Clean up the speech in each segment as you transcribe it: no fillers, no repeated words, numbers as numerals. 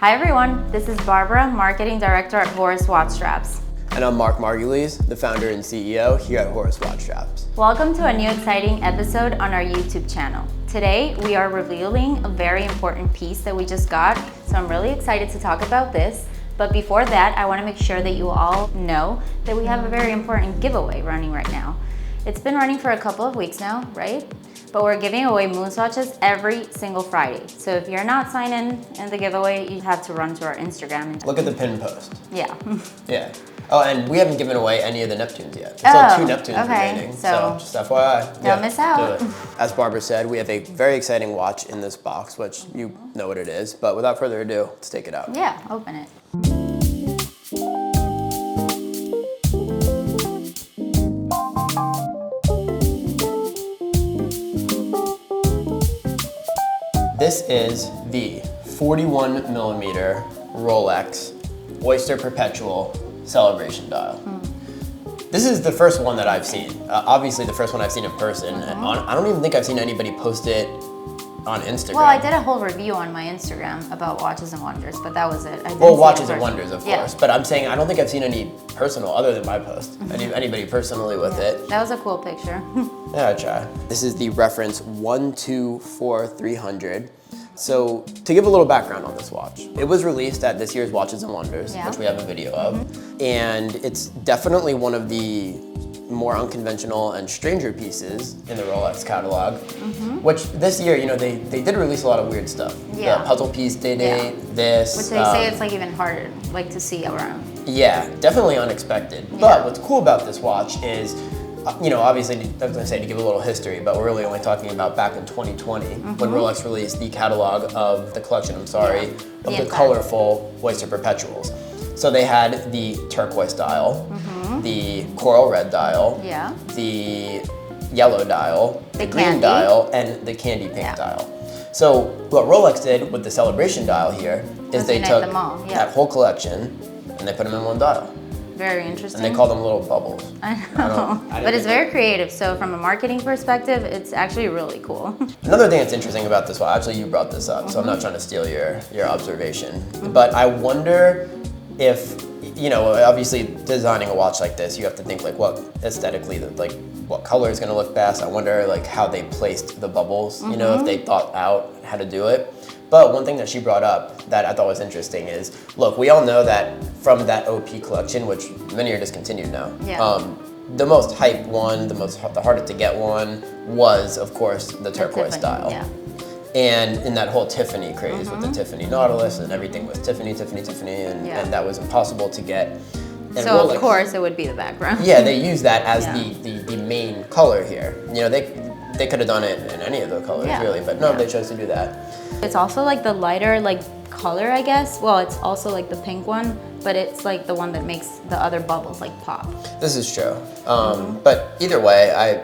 Hi everyone, this is Barbara, Marketing Director at Rolex Watch Straps. And I'm Mark Margulies, the founder and CEO here at Rolex Watch Straps. Welcome to a new exciting episode on our YouTube channel. Today we are revealing a very important piece that we just got, so I'm really excited to talk about this. But before that, I want to make sure that you all know that we have a very important giveaway running right now. It's been running for a couple of weeks now, right? But we're giving away moon swatches every single Friday. So if you're not signed in the giveaway, you have to run to our Instagram. And look at the pin post. Yeah. Yeah. Oh, and we haven't given away any of the Neptunes yet. There's still 2 Neptunes remaining, so just FYI. Don't miss out. Do it. As Barbara said, we have a very exciting watch in this box, which you know what it is. But without further ado, let's take it out. Yeah, open it. This is the 41 millimeter Rolex Oyster Perpetual Celebration dial. This is the first one that I've seen. Obviously the first one I've seen in person. I don't even think I've seen anybody post it on Instagram. Well, I did a whole review on my Instagram about Watches and Wonders, but that was it. Well, Watches and Wonders, of course. But I'm saying I don't think I've seen any personal, other than my post, anybody personally with it. That was a cool picture. Yeah, I try. This is the reference 124300. So to give a little background on this watch, it was released at this year's Watches and Wonders, which we have a video of. And it's definitely one of the more unconventional and stranger pieces in the Rolex catalog, which this year, you know, they did release a lot of weird stuff. The puzzle piece did this. Which they say it's like even harder like to see around. Yeah, definitely unexpected. But what's cool about this watch is, you know, obviously, I was gonna say to give a little history, but we're really only talking about back in 2020 when Rolex released the catalog of the collection, of the colorful Oyster Perpetuals. So they had the turquoise dial, the coral red dial, the yellow dial, the green dial, and the candy pink dial. So what Rolex did with the Celebration dial here is they took that whole collection and they put them in one dial. Very interesting. And they call them little bubbles. I know. But it's very creative. So from a marketing perspective, it's actually really cool. Another thing that's interesting about this watch, actually you brought this up, so I'm not trying to steal your observation, but I wonder if, you know, obviously designing a watch like this, you have to think like what aesthetically, like what color is gonna look best. I wonder like how they placed the bubbles, you know, if they thought out how to do it. But one thing that she brought up that I thought was interesting is, look, we all know that from that OP collection, which many are discontinued now, the most hype one, the hardest to get one was, of course, the turquoise dial. And in that whole Tiffany craze with the Tiffany Nautilus and everything was Tiffany, and that was impossible to get. And so Rolex, of course it would be the background. Yeah, they use that as the main color here. You know, they could have done it in any of the colors really, but no, they chose to do that. It's also like the lighter color, I guess. Well, it's also like the pink one, but it's like the one that makes the other bubbles like pop. This is true. But either way, I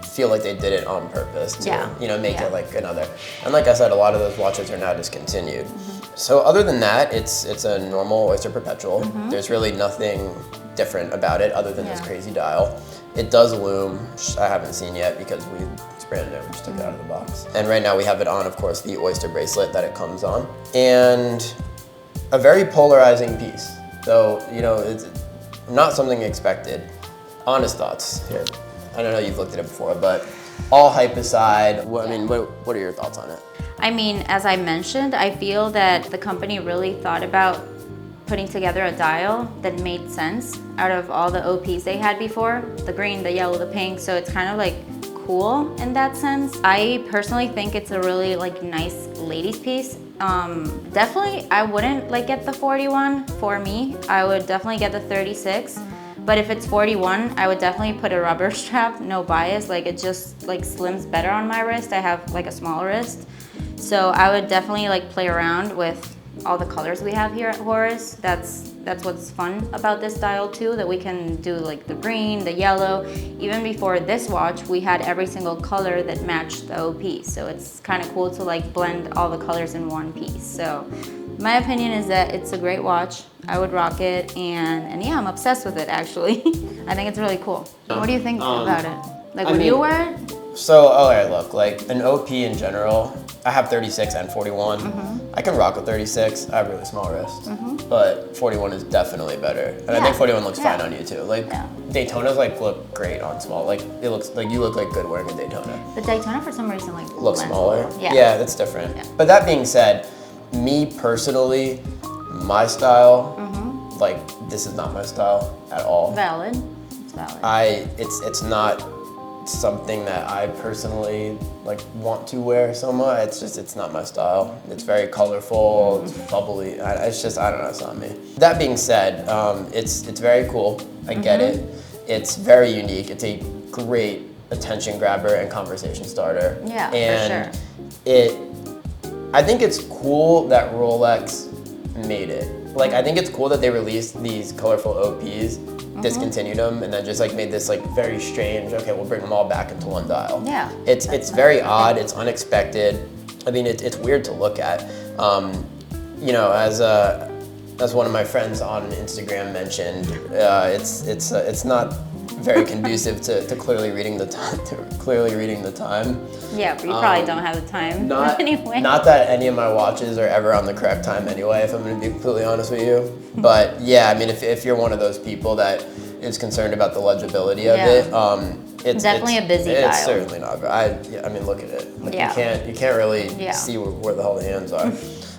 feel like they did it on purpose to you know, make it like another. And like I said, a lot of those watches are now discontinued. So other than that, it's a normal Oyster Perpetual. There's really nothing different about it other than this crazy dial. It does loom, which I haven't seen yet because it's brand new, we just took it out of the box. And right now we have it on, of course, the Oyster bracelet that it comes on. And a very polarizing piece. So, you know, it's not something expected. Honest thoughts here. I don't know you've looked at it before, but all hype aside, what are your thoughts on it? I mean, as I mentioned, I feel that the company really thought about putting together a dial that made sense out of all the OPs they had before, the green, the yellow, the pink, so it's kind of like cool in that sense. I personally think it's a really like nice ladies piece. Definitely, I wouldn't like get the 41 for me. I would definitely get the 36. But if it's 41, I would definitely put a rubber strap, no bias. Like it just like slims better on my wrist. I have like a small wrist. So I would definitely like play around with all the colors we have here at Horus. That's what's fun about this dial too, that we can do like the green, the yellow. Even before this watch, we had every single color that matched the OP. So it's kind of cool to like blend all the colors in one piece. So my opinion is that it's a great watch. I would rock it, and yeah, I'm obsessed with it actually. I think it's really cool. What do you think about it? Like, would you wear it? So, okay, look, like an OP in general, I have 36 and 41. I can rock a 36. I have really small wrists, but 41 is definitely better. And I think 41 looks fine on you too. Like Daytonas like look great on small. Like it looks like you look like good wearing a Daytona. The Daytona for some reason like Looks smaller. Yeah. Yeah, that's different. Yeah. But that being said, me personally, my style, like this is not my style at all. Valid. It's valid. It's not something that I personally like want to wear so much. It's not my style. It's very colorful, it's bubbly. It's just, I don't know, it's not me. That being said, it's very cool. I get it. It's very unique. It's a great attention grabber and conversation starter. Yeah, and for sure. I think it's cool that Rolex made it. Like, I think it's cool that they released these colorful OPs, discontinued them, and then just like made this like very strange, okay, we'll bring them all back into one dial. Yeah. It's very odd, it's unexpected. I mean, it's weird to look at. You know, as one of my friends on Instagram mentioned, it's not very conducive to clearly reading the time. Yeah, but you probably don't have the time anyway. Not that any of my watches are ever on the correct time anyway, if I'm going to be completely honest with you. But yeah, I mean, if you're one of those people that is concerned about the legibility of it, it's definitely a busy dial. It's certainly not. I mean, look at it. Like you can't really see where the hell the hands are.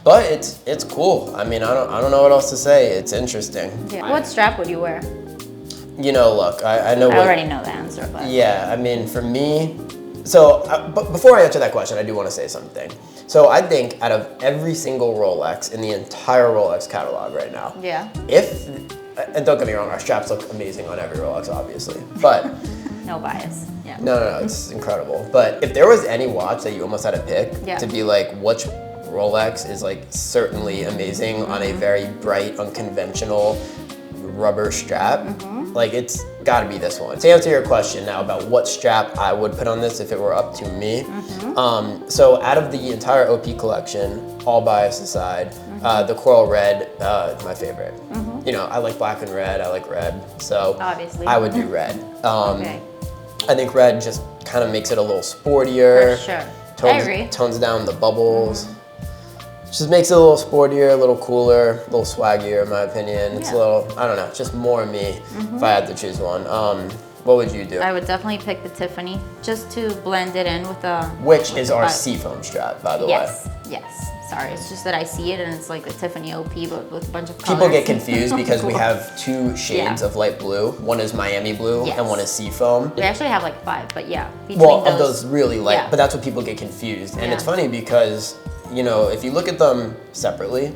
But it's cool. I mean, I don't know what else to say. It's interesting. Yeah. What strap would you wear? You know, look, I know. I already know the answer, but yeah, I mean, for me. So, but before I answer that question, I do want to say something. So I think out of every single Rolex in the entire Rolex catalog right now, and don't get me wrong, our straps look amazing on every Rolex, obviously, but no bias. Yeah. No, it's incredible. But if there was any watch that you almost had to pick to be like, which Rolex is like certainly amazing on a very bright, unconventional rubber strap, like it's gotta be this one. To answer your question now about what strap I would put on this if it were up to me, so out of the entire OP collection, all bias aside, the coral red is my favorite. You know, I like black and red, I like red, so obviously I would do red. Okay. I think red just kind of makes it a little sportier. For sure. I agree. Tones down the bubbles. Just makes it a little sportier, a little cooler, a little swaggier in my opinion. It's a little, I don't know, it's just more me if I had to choose one. What would you do? I would definitely pick the Tiffany just to blend it in with the... Which is our Seafoam strap, by the way. Yes. Sorry, it's just that I see it and it's like the Tiffany OP but with a bunch of colors. People get confused because we have two shades of light blue. One is Miami blue and one is Seafoam. We actually have like 5, but yeah. Well, of those really light, but that's what people get confused. And it's funny because, you know, if you look at them separately,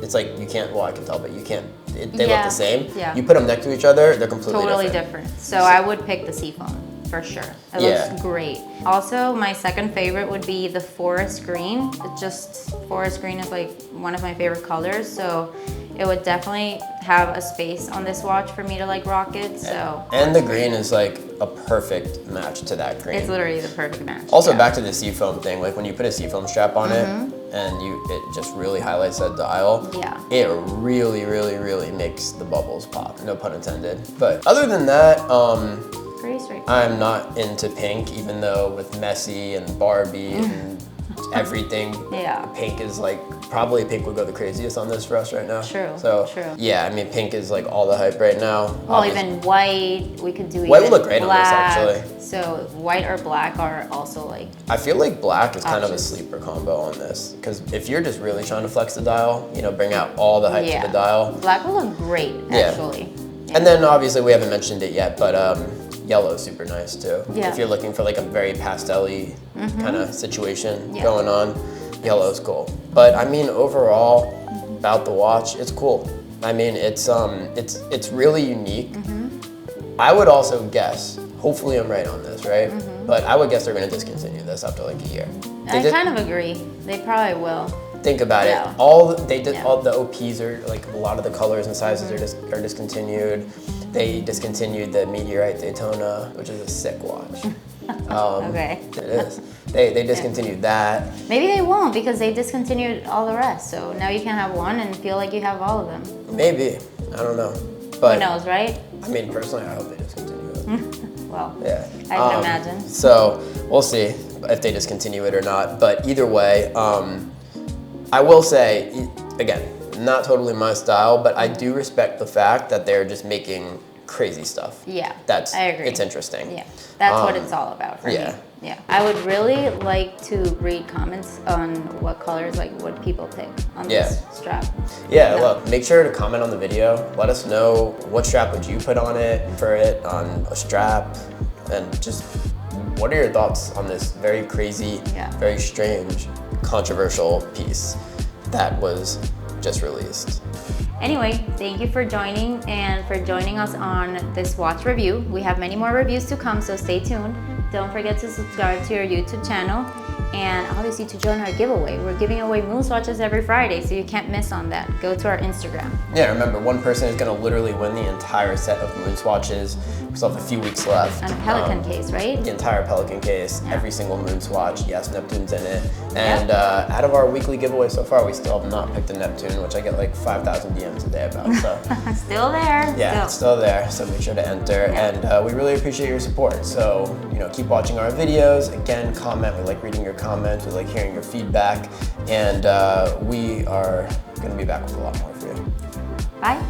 it's like you can't, well, I can tell, but you can't, they look the same. You put them next to each other, they're completely different. So I would pick the Seafoam for sure. It looks great. Also, my second favorite would be the forest green. Forest green is like one of my favorite colors, so it would definitely have a space on this watch for me to like rock it. So and the green is like a perfect match to that green. It's literally the perfect match. Also, back to the Seafoam thing, like when you put a Seafoam strap on it and it just really highlights that dial, it really, really, really makes the bubbles pop, no pun intended. But other than that, pretty straightforward. I'm not into pink, even though with Messi and Barbie and everything, pink is like, probably pink would go the craziest on this for us right now. So, yeah, I mean, pink is like all the hype right now. Well, obviously. Even white, we could do white would look great black, on this, actually. So white or black are also like... I feel like black is kind of a sleeper combo on this, because if you're just really trying to flex the dial, you know, bring out all the hype to the dial. Black will look great, actually. And then obviously we haven't mentioned it yet, but yellow is super nice too. If you're looking for like a very pastel-y kind of situation going on, yellow is cool. But I mean, overall, about the watch, it's cool. I mean, it's really unique. I would also guess, hopefully I'm right on this, right? But I would guess they're gonna discontinue this after like a year. I kind of agree. They probably will. Think about it. All the OPs are like, a lot of the colors and sizes are discontinued. They discontinued the Meteorite Daytona, which is a sick watch. It is. They discontinued that. Maybe they won't because they discontinued all the rest. So now you can have one and feel like you have all of them. Maybe. I don't know. But who knows, right? I mean, personally, I hope they discontinue it. well. Yeah. I can imagine. So we'll see if they discontinue it or not. But either way, I will say, again, not totally my style, but I do respect the fact that they're just making crazy stuff. Yeah, I agree. It's interesting. Yeah, that's what it's all about for me. Yeah, I would really like to read comments on what colors, like what people pick on this strap. Yeah, look, make sure to comment on the video. Let us know what strap would you put on on a strap, and just what are your thoughts on this very crazy, very strange, controversial piece that was just released. Anyway, thank you for joining us on this watch review. We have many more reviews to come, so stay tuned. Don't forget to subscribe to our YouTube channel and obviously to join our giveaway. We're giving away moon swatches every Friday, so you can't miss on that. Go to our Instagram. Yeah, remember, one person is gonna literally win the entire set of moon swatches. We still have a few weeks left. And Pelican case, right? The entire Pelican case, every single moon swatch. Yes, Neptune's in it. And out of our weekly giveaway so far, we still have not picked a Neptune, which I get like 5,000 DMs a day about. So still there. Yeah, it's still there. So make sure to enter. And we really appreciate your support. So keep watching our videos. Again, comment. We like reading your comments. We like hearing your feedback. And we are going to be back with a lot more for you. Bye.